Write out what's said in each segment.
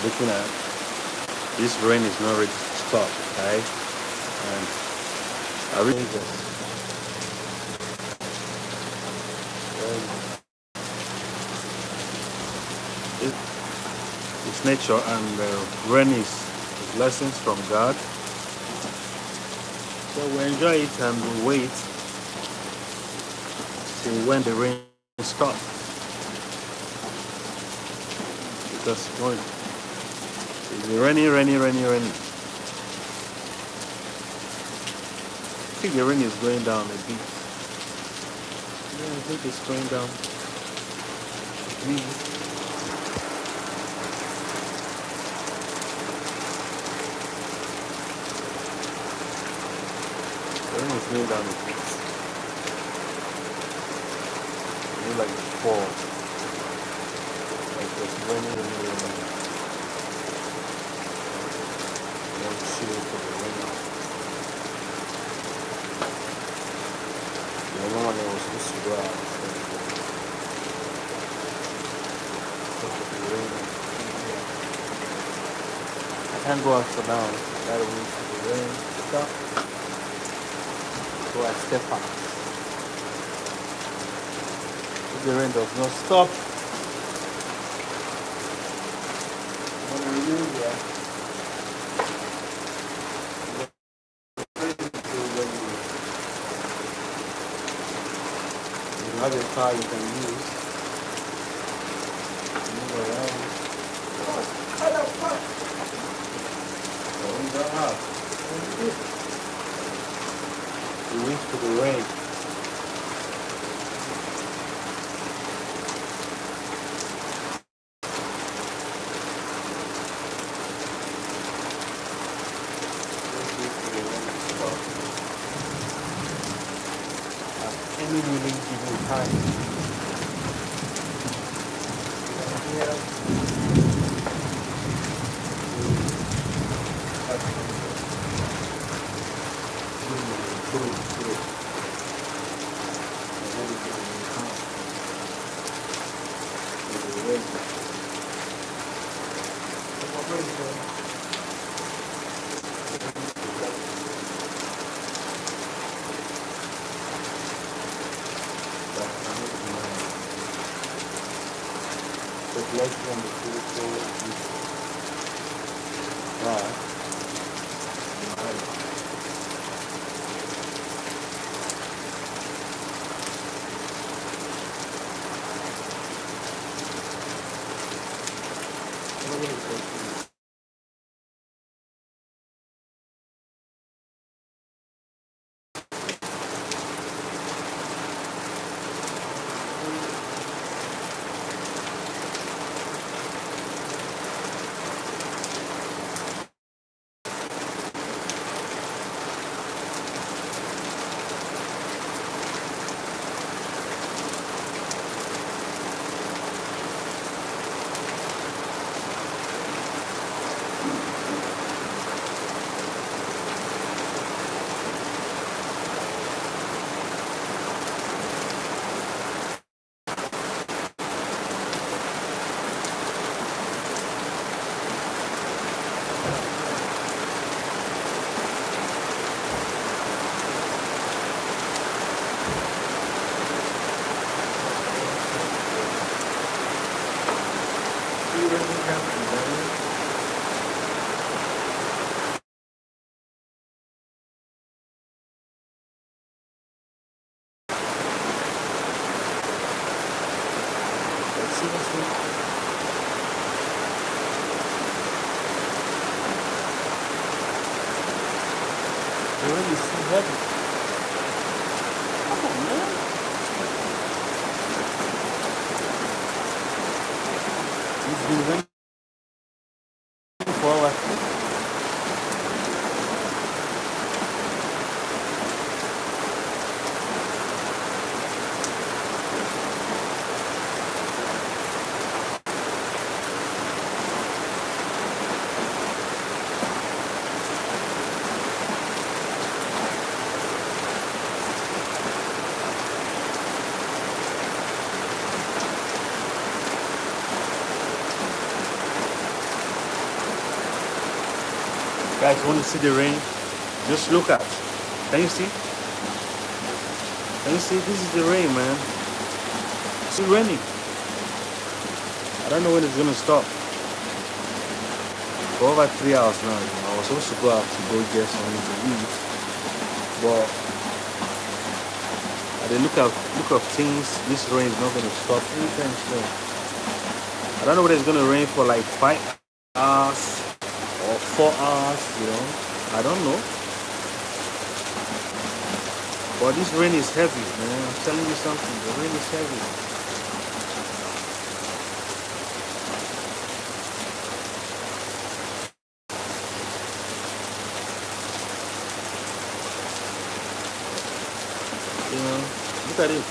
looking at, this rain is not ready to stop, okay? And I really just it, it's nature, and rain is blessings from God. So we enjoy it and we wait till when the rain stops. Because when it's raining. I think the rain is going down a bit. Yeah, I think it's going down a bit. The rain is going down a bit. Maybe like before. Like it's raining. Don't chill for the rain. The other one that was supposed to go out. I can't go out for now. Gotta wait for the rain to stop. So I step out. If the rain does not stop, I'm gonna remain here. You have a car you can use. Move around. Go out. You wait for the rain. Any willing given time. The blessing and the spiritual God. The rain is so heavy. Come on, man. It's been raining for hours. Guys, want to see the rain? Just look at. Can you see? Can you see? This is the rain, man. It's raining. I don't know when it's gonna stop. For over 3 hours now. I was supposed to go out to go get something to eat, but at the look of things, this rain is not gonna stop anytime soon. I don't know whether it's gonna rain for like 5 hours or 4 hours. I don't know. But this rain is heavy, man. I'm telling you something. The rain is heavy. Look at it.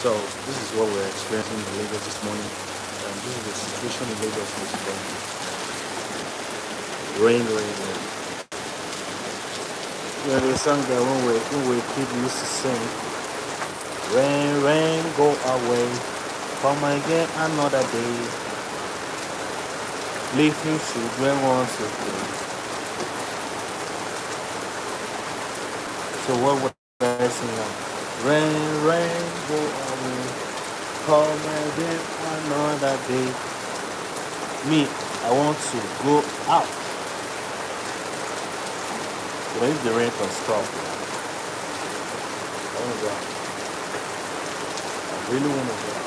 So this is what we're experiencing in Lagos this morning. This is the situation in Lagos this morning. Rain, rain, rain. Yeah, the song that when we kids used to sing. Rain, rain, go away. Come again another day. Leaving children once again. So what would I sing now? Rain, rain, go away. Come again another day. Me, I want to go out. But if the rain can stop, I want to go out. I really want to go out.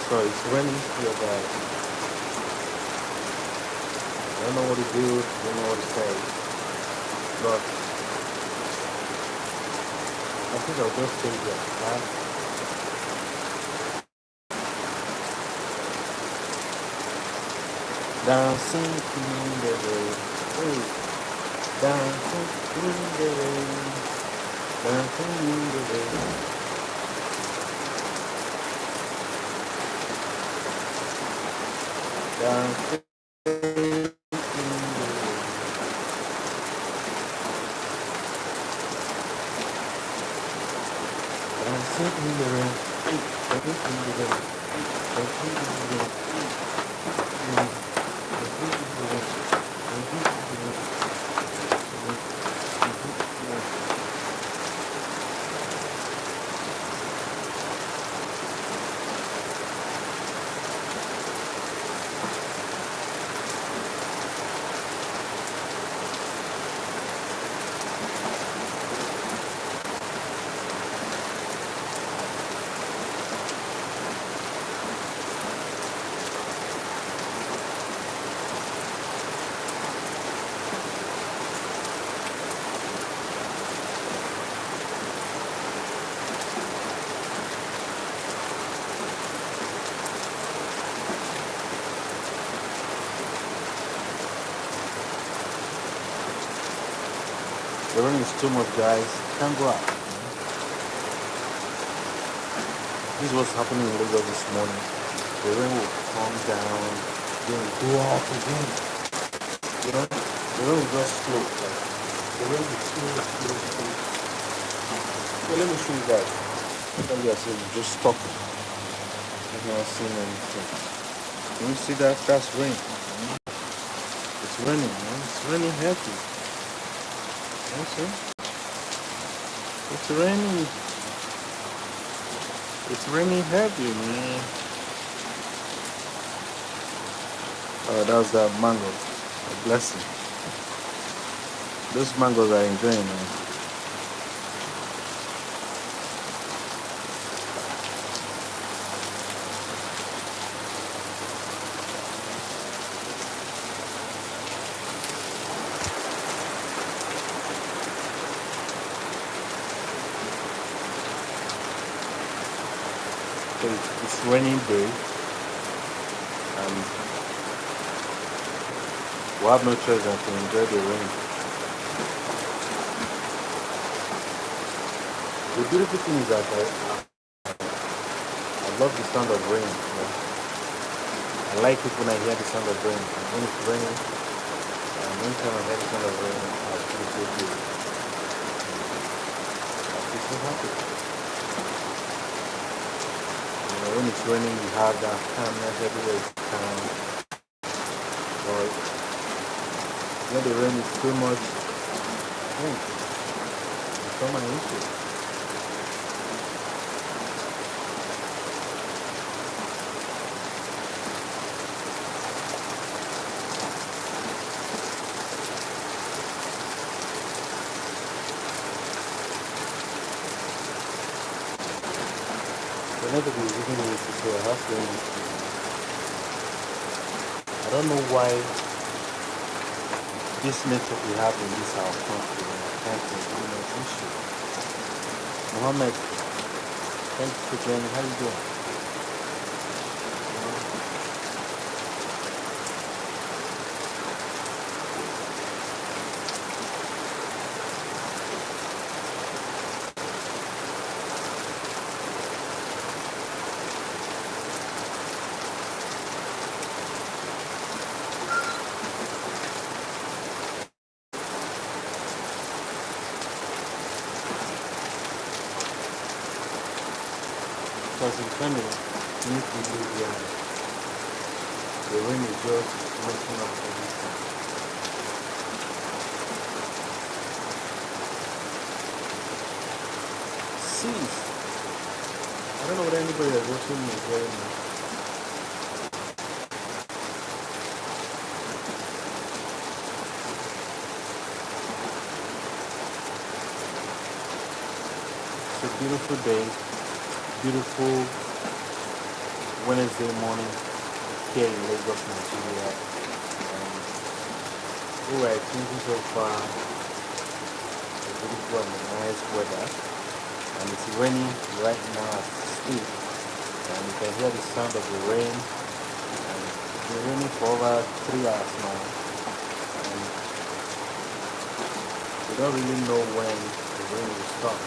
So it's raining here, guys. I don't know what to do, I don't know what to say. But I think I'll just stay there. Dancing in the rain. Hey. Dancing in the rain. Dancing in the rain. Dancing in the rain. Dancing in the rain. Dancing in the rain. Dancing in the rain. The rain is too much, guys. Can't go out. This is what's happening in Lagos this morning. The rain will calm down, then go off again. The rain is just slow. The rain is slow. Okay, let me show you guys. Let me see. Just stop. I'm not seeing anything. Can you see that? That's rain. It's raining, man. It's raining heavy. You see? It's raining. It's raining heavy, man. Oh, that was that mango. A blessing. Those mangoes are enjoying, man. So it's raining day, and we have no choice than to enjoy the rain. The beautiful thing is that I love the sound of rain. You know? I like it when I hear the sound of rain. When it's raining, and anytime I hear the sound of rain, I feel so good. I feel so happy. You know, when it's raining, you have that calmness everywhere is calm. But when the rain is too much, it's not my issue. Whenever we even used to say, I have rain. I don't know why this network we have in this our country, I can't think of an issue. Mohammed, thank you for joining. How you doing? Because in Canada, you need to do the rain is just messing up everything. Cease. I don't know what anybody that's watching me is hearing me. It's a beautiful day, beautiful Wednesday morning here in Lagos, Nigeria. We're thinking so far a beautiful and nice weather, and it's raining right now as we speak, and you can hear the sound of the rain. And it's been raining for over 3 hours now, and we don't really know when the rain will stop.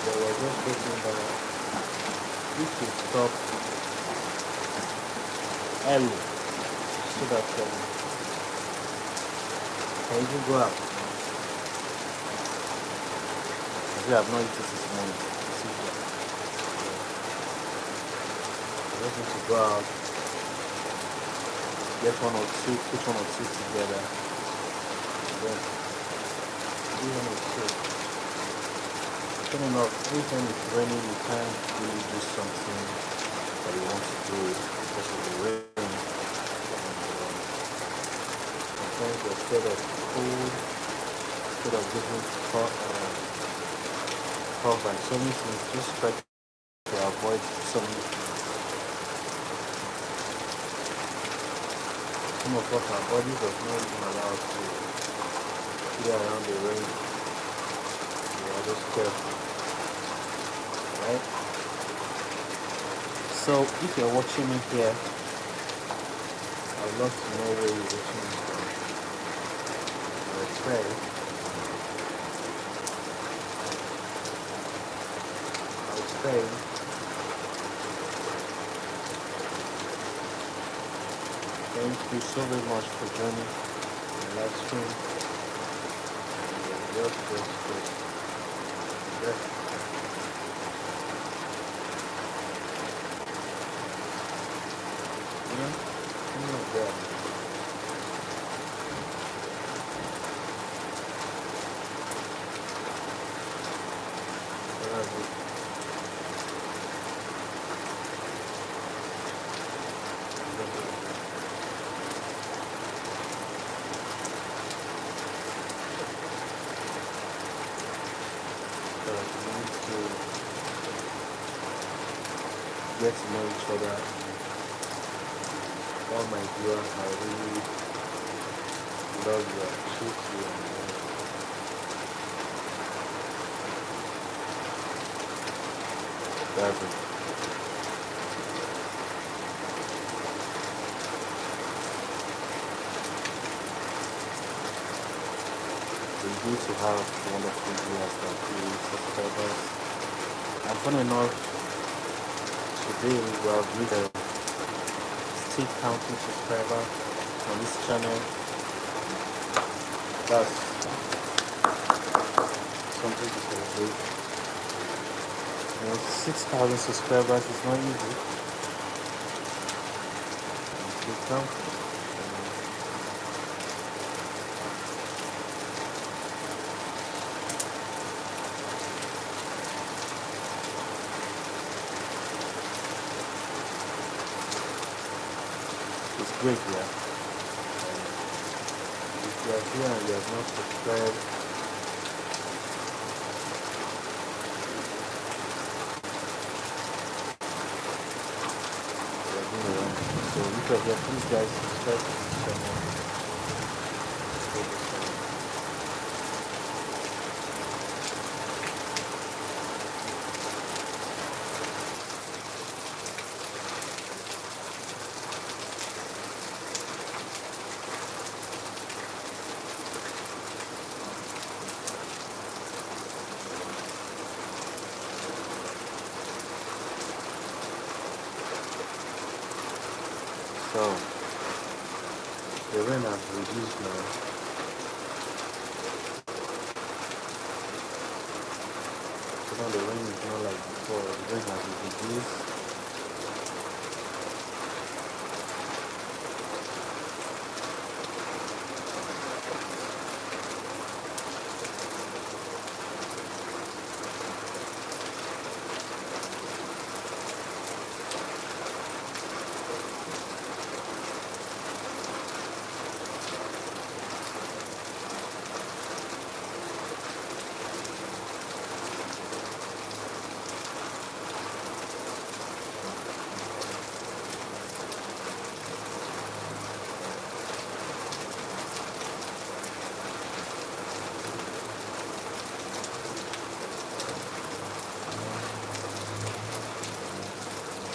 So they were just hoping that it should stop early so that can even go out. Because we have not eaten this morning. I just need to go out, get one or two, put one or two together, and then do one or two. Funny enough, anytime it's raining, you can't really do something that you want to do because of the rain. And sometimes instead of cold, instead of getting caught by so many things, just try to avoid some of us, our bodies does not even allow us to be around the rain. We are just careful, right? So if you're watching me here, I'd love to know where you're watching me from. I pray thank you so very much for joining the live stream. Yes. You know? Yeah. That's it. We need to get to know each other. All my viewers, I really love you, appreciate you, and that's it. It's good to have wonderful viewers like you, subscribers. And funny enough, today we have reached a still counting subscriber on this channel. That's something to celebrate. 6,000 subscribers is not easy. Still counting. It's great, yeah. If you are here and you have not subscribed, you are doing wrong. So if you are here, please guys subscribe to this channel. So the rain has reduced now. So now the rain is not like before. The rain has reduced.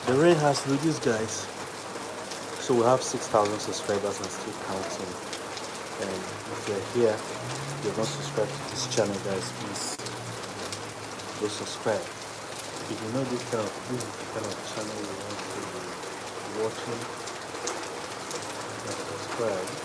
The rain has reduced, guys. So we have 6,000 subscribers and still counting. And if you're here, you're not subscribed to this channel, guys, please go subscribe. If you know this is the kind of channel you want to be watching, subscribe.